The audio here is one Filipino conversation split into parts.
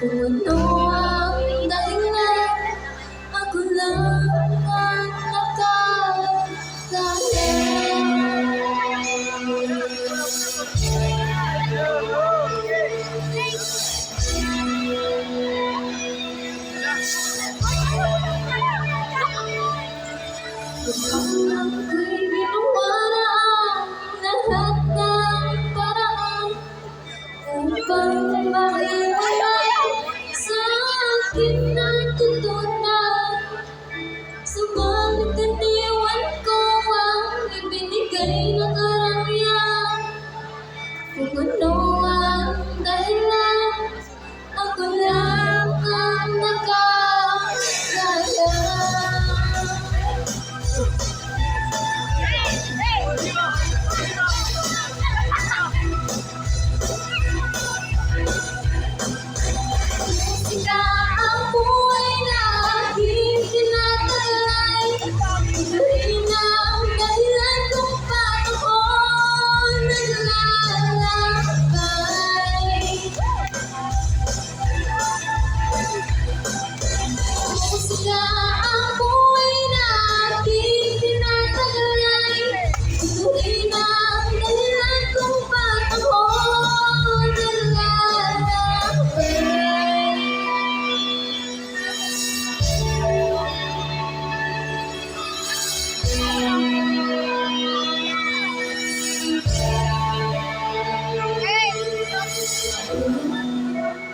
Kung ano ang dahilan, ako lang ang ako'y ginawa na ang lahat ng paraan upang maibigay sa akin natutunan. Subalit iniwan ko ang ibinigay na karangyaan. Kung ano ang dahilan, ako lang ang nakakaya. Musika ang buhay na aking tinatagay. Ito'y ang dahilan kung ba't ako naglalakbay. Musika ang buhay na aking tinatagay. Ito'y ang dahilan kung ba't ako naglalakbay.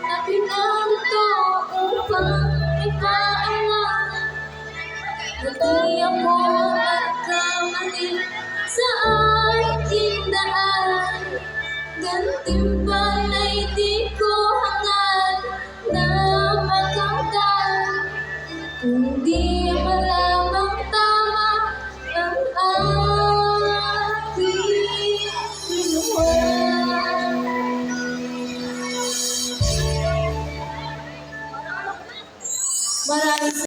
Akin ang ito upang ipaalam na di ako nagkamali sa aking daan. Gantimpala'y di ko hangad.